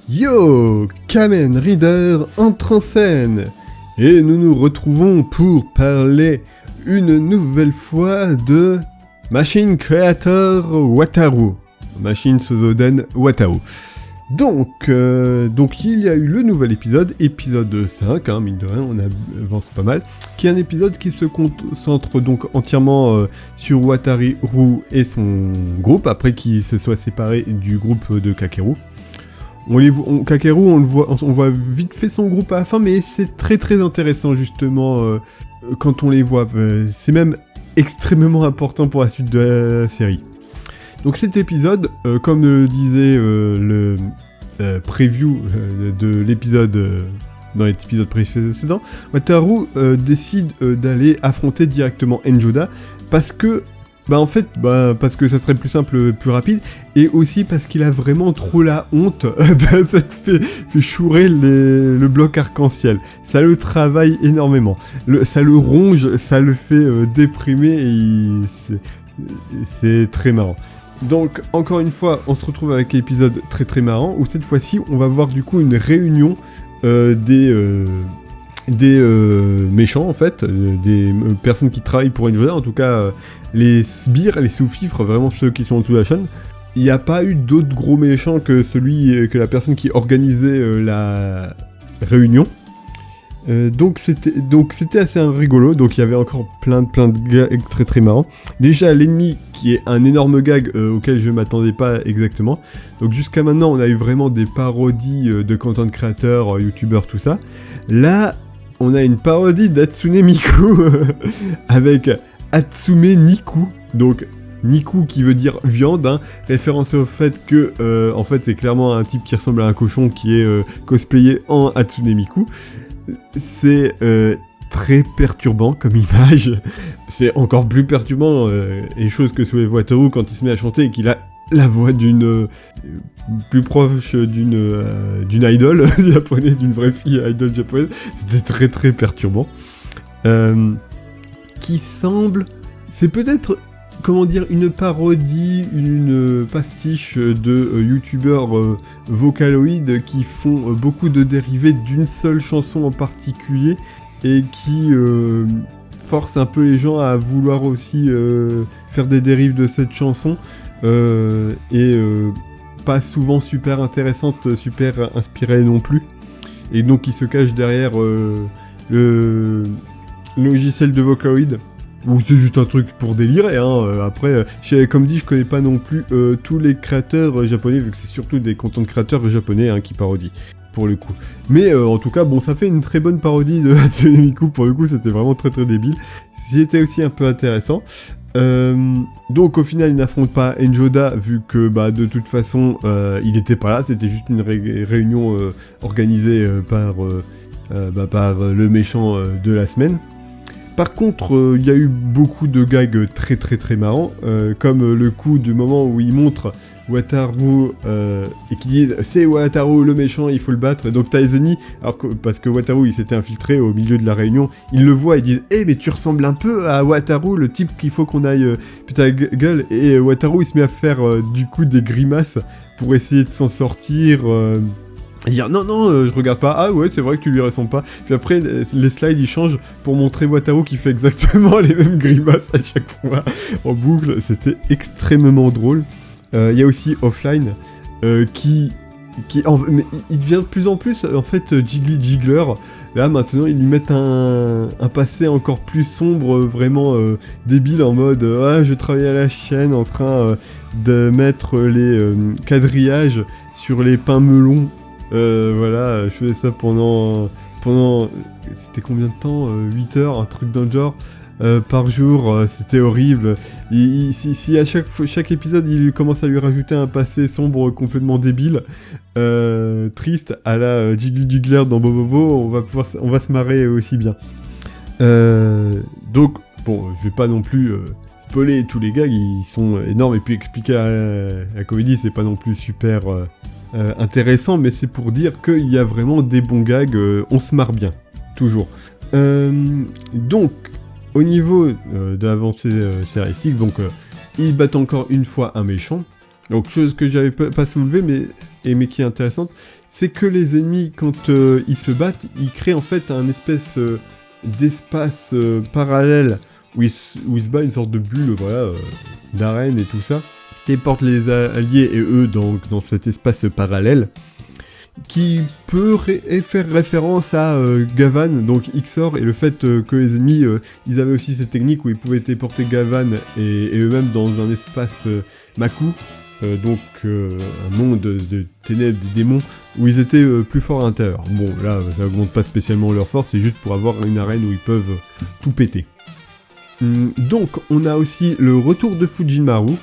Yo, Kamen Rider entre en scène et nous nous retrouvons pour parler une nouvelle fois de Machine Creator Wataru, Machine Sozoden Wataru. Donc il y a eu le nouvel épisode 5, mine de rien, on avance pas mal, qui est un épisode qui se concentre donc entièrement sur Wataru et son groupe, après qu'il se soit séparé du groupe de Kakeru. Kakeru, on voit vite fait son groupe à la fin, mais c'est très très intéressant justement quand on les voit. C'est même extrêmement important pour la suite de la série. Donc cet épisode, comme le disait le preview de l'épisode dans l'épisode précédent, Wataru décide d'aller affronter directement Enjoda parce que parce que ça serait plus simple, plus rapide, et aussi parce qu'il a vraiment trop la honte de s'être fait chourer le bloc arc-en-ciel. Ça le travaille énormément. Ça le ronge, ça le fait déprimer, et c'est très marrant. Donc, encore une fois, on se retrouve avec un épisode très très marrant, où cette fois-ci, on va voir du coup une réunion des méchants en fait, des personnes qui travaillent pour Enjoda, en tout cas les sbires, les sous-fifres, vraiment ceux qui sont en dessous de la chaîne. Il n'y a pas eu d'autres gros méchants que la personne qui organisait la réunion. Donc c'était assez rigolo, donc il y avait encore plein de gags très très marrants. Déjà l'ennemi qui est un énorme gag auquel je m'attendais pas exactement. Donc jusqu'à maintenant on a eu vraiment des parodies de content créateurs, youtubeurs, tout ça. Là on a une parodie d'Hatsune Miku avec Hatsume Niku, donc Niku qui veut dire viande, référencé au fait que en fait c'est clairement un type qui ressemble à un cochon qui est cosplayé en Hatsune Miku. C'est très perturbant comme image, c'est encore plus perturbant et chose que sous les Wataru quand il se met à chanter et qu'il a la voix d'une plus proche d'une idole japonaise, d'une vraie fille idole japonaise. C'était très très perturbant. Qui semble, c'est peut-être une parodie, une pastiche de youtubeurs vocaloïdes qui font beaucoup de dérivés d'une seule chanson en particulier et qui force un peu les gens à vouloir aussi faire des dérives de cette chanson. Pas souvent super intéressante, super inspirée non plus. Et donc il se cache derrière le logiciel de Vocaloid, ou c'est juste un truc pour délirer. Après, comme dit, je connais pas non plus tous les créateurs japonais, vu que c'est surtout des content créateurs japonais qui parodient, pour le coup. Mais en tout cas, bon, ça fait une très bonne parodie de Hatsune Miku, pour le coup, c'était vraiment très très débile. C'était aussi un peu intéressant. Donc au final il n'affronte pas Enjoda vu que de toute façon il était pas là, c'était juste une réunion organisée par le méchant de la semaine. Par contre il y a eu beaucoup de gags très très très marrants, comme le coup du moment où il montre Wataru et qui disent c'est Wataru le méchant, il faut le battre, et donc t'as les ennemis, parce que Wataru il s'était infiltré au milieu de la réunion, ils le voient et disent mais tu ressembles un peu à Wataru, le type qu'il faut qu'on aille putain gueule, et Wataru il se met à faire du coup des grimaces pour essayer de s'en sortir, et dire non, je regarde pas, ah ouais c'est vrai que tu lui ressembles pas, puis après les slides ils changent pour montrer Wataru qui fait exactement les mêmes grimaces à chaque fois en boucle. C'était extrêmement drôle. Il y a aussi Offline mais il devient de plus en plus en fait Jiggler. Là maintenant ils lui mettent un passé encore plus sombre, vraiment débile, en mode je travaille à la chaîne en train de mettre les quadrillages sur les pains melons. Je faisais ça pendant c'était combien de temps, 8 heures, un truc dans le genre. Par jour, c'était horrible. Si à chaque épisode il commence à lui rajouter un passé sombre complètement débile, triste, à la Jiggler dans Bobobo, on va se marrer aussi bien. Donc bon, je vais pas non plus spoiler tous les gags, ils sont énormes, et puis expliquer la comédie c'est pas non plus super intéressant, mais c'est pour dire qu'il y a vraiment des bons gags, on se marre bien, toujours. Donc au niveau de l'avancée scénaristique, donc ils battent encore une fois un méchant. Donc chose que j'avais pas soulevé, mais mais qui est intéressante, c'est que les ennemis, quand ils se battent, ils créent en fait un espèce d'espace parallèle où ils se battent, une sorte de bulle, voilà, d'arène et tout ça, téléporte les alliés et eux dans cet espace parallèle, qui peut faire référence à Gavan, donc Ixor, et le fait que les ennemis, ils avaient aussi cette technique où ils pouvaient téléporter Gavan et eux-mêmes dans un espace Maku, donc un monde de ténèbres, des démons, où ils étaient plus forts à l'intérieur. Bon, là, ça augmente pas spécialement leur force, c'est juste pour avoir une arène où ils peuvent tout péter. Donc, on a aussi le retour de Fujimaru,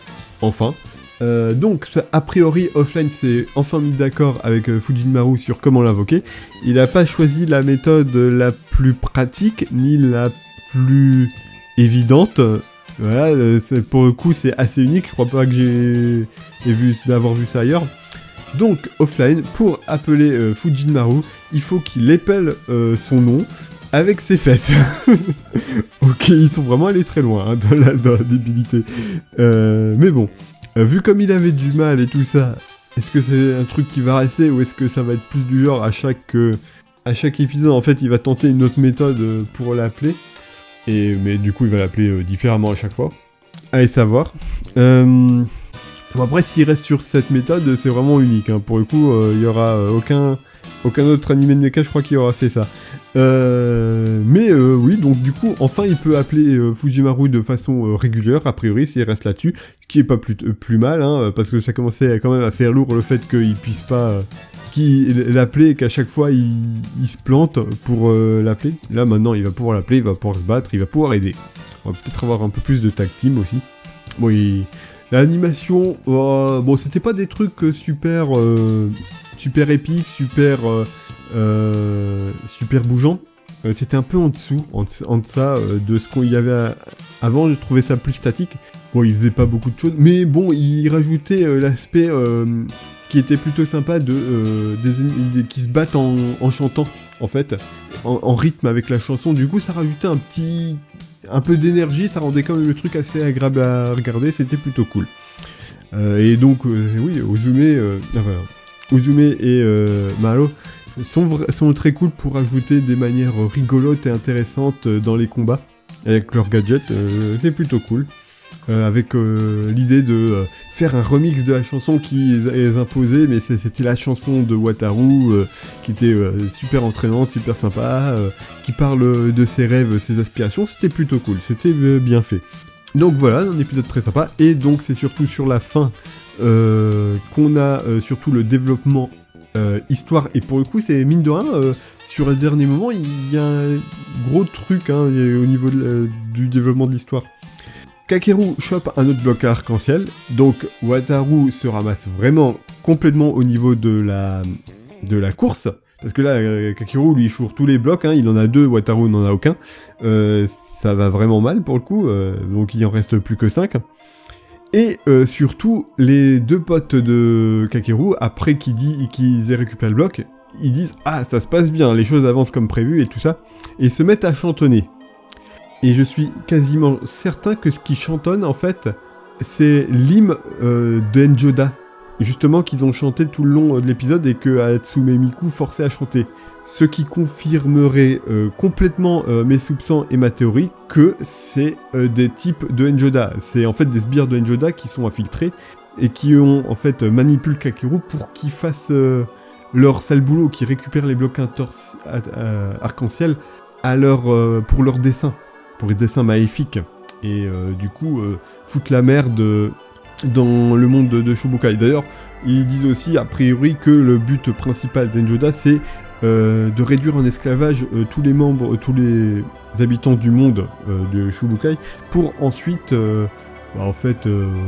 enfin. Donc, ça, a priori, Offline s'est enfin mis d'accord avec Fujimaru sur comment l'invoquer. Il n'a pas choisi la méthode la plus pratique, ni la plus évidente. Voilà, pour le coup, c'est assez unique. Je crois pas que j'ai d'avoir vu ça ailleurs. Donc, Offline, pour appeler Fujimaru, il faut qu'il épelle son nom avec ses fesses. Ok, ils sont vraiment allés très loin hein, dans la débilité. Mais bon. Vu comme il avait du mal et tout ça, est-ce que c'est un truc qui va rester ou est-ce que ça va être plus du genre à chaque épisode, en fait, il va tenter une autre méthode pour l'appeler, mais du coup, il va l'appeler différemment à chaque fois. Allez savoir. Bon, après, s'il reste sur cette méthode, c'est vraiment unique. Hein. Pour le coup, il y aura aucun autre animé de mecha, je crois qu'il aura fait ça. Oui, donc du coup, enfin, il peut appeler Fujimaru de façon régulière, a priori, s'il reste là-dessus, ce qui est pas plus mal, hein, parce que ça commençait quand même à faire lourd le fait qu'il puisse pas l'appeler et qu'à chaque fois, il se plante pour l'appeler. Là, maintenant, il va pouvoir l'appeler, il va pouvoir se battre, il va pouvoir aider. On va peut-être avoir un peu plus de tag team aussi. Bon, l'animation, bon, c'était pas des trucs super épiques, super bougeants. C'était un peu en dessous, en deçà de ce qu'il y avait avant. Je trouvais ça plus statique. Bon, il faisait pas beaucoup de choses, mais bon, il rajoutait l'aspect qui était plutôt sympa qui se battent en chantant, en fait, en rythme avec la chanson. Du coup, ça rajoutait un peu d'énergie, ça rendait quand même le truc assez agréable à regarder, c'était plutôt cool. Et donc, oui, Uzume et Malo sont très cool pour ajouter des manières rigolotes et intéressantes dans les combats, avec leurs gadgets, c'est plutôt cool. Avec l'idée de faire un remix de la chanson qu'ils imposaient, mais c'était la chanson de Wataru, qui était super entraînante, super sympa, qui parle de ses rêves, ses aspirations, c'était plutôt cool, c'était bien fait. Donc voilà, un épisode très sympa, et donc c'est surtout sur la fin qu'on a surtout le développement histoire, et pour le coup c'est mine de rien, sur le dernier moment, il y a un gros truc hein, au niveau du développement de l'histoire. Kakeru chope un autre bloc arc-en-ciel, donc Wataru se ramasse vraiment complètement au niveau de la course, parce que là, Kakeru lui choure tous les blocs, hein, il en a 2, Wataru n'en a aucun, ça va vraiment mal pour le coup, donc il en reste plus que 5. Et surtout, les 2 potes de Kakeru, après qu'ils aient récupéré le bloc, ils disent « Ah, ça se passe bien, les choses avancent comme prévu et tout ça », et ils se mettent à chantonner. Et je suis quasiment certain que ce qui chantonne, en fait, c'est l'hymne de Enjoda. Justement, qu'ils ont chanté tout le long de l'épisode et que Hatsume Miku forçait à chanter. Ce qui confirmerait complètement mes soupçons et ma théorie que c'est des types de Enjoda. C'est en fait des sbires de Enjoda qui sont infiltrés et qui ont en fait manipulé Kakeru pour qu'ils fassent leur sale boulot, qui récupèrent les blocs arc-en-ciel pour leurs dessins. Pour les dessins maléfiques, et du coup foutent la merde dans le monde de Shobukai. D'ailleurs, ils disent aussi a priori que le but principal d'Enjoda c'est de réduire en esclavage tous les habitants du monde de Shobukai, pour ensuite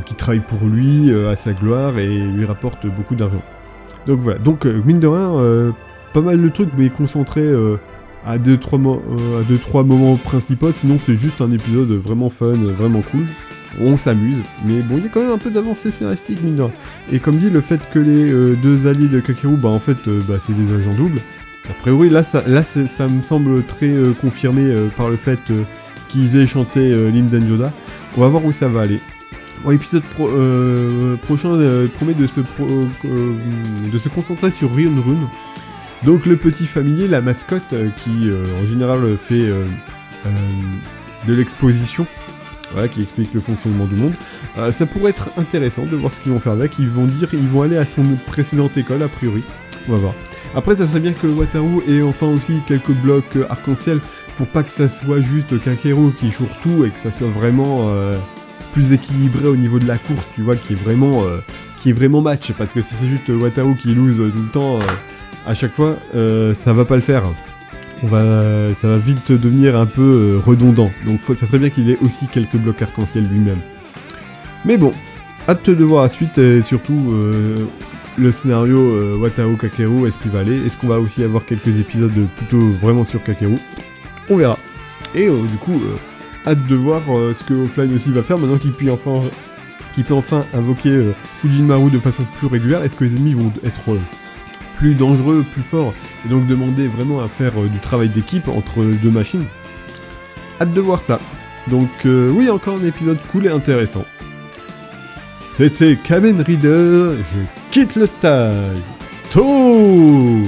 qui travaillent pour lui à sa gloire et lui rapportent beaucoup d'argent. Donc voilà, donc mine de rien, pas mal de trucs, mais concentrés à 2-3 moments principaux, sinon c'est juste un épisode vraiment fun, vraiment cool. On s'amuse, mais bon, il y a quand même un peu d'avancée scénaristique, mine de rien. Et comme dit, le fait que les 2 alliés de Kakeru, c'est des agents doubles. A priori, là, ça me semble très confirmé par le fait qu'ils aient chanté l'hymne d'Enjoda. On va voir où ça va aller. Bon, l'épisode prochain promet de se concentrer sur Run Run. Donc le petit familier, la mascotte, qui en général fait de l'exposition, voilà, qui explique le fonctionnement du monde. Ça pourrait être intéressant de voir ce qu'ils vont faire avec. Ils vont aller à son précédente école, a priori. On va voir. Après, ça serait bien que Wataru ait enfin aussi quelques blocs arc-en-ciel pour pas que ça soit juste Kakeru qui choure tout et que ça soit vraiment plus équilibré au niveau de la course, tu vois, qui est vraiment match. Parce que si c'est juste Wataru qui lose tout le temps à chaque fois, ça va pas le faire. Ça va vite devenir un peu redondant. Donc ça serait bien qu'il ait aussi quelques blocs arc-en-ciel lui-même. Mais bon, hâte de voir la suite et surtout le scénario Wataru Kakeru, est-ce qu'il va aller? Est-ce qu'on va aussi avoir quelques épisodes plutôt vraiment sur Kakeru? On verra. Et du coup, hâte de voir ce que Offline aussi va faire maintenant qu'il peut enfin invoquer Fujinmaru de façon plus régulière. Est-ce que les ennemis vont être plus dangereux, plus forts, et donc demander vraiment à faire du travail d'équipe entre deux machines? Hâte de voir ça. Donc oui, encore un épisode cool et intéressant. C'était Kamen Rider, je quitte le stage. Tôt.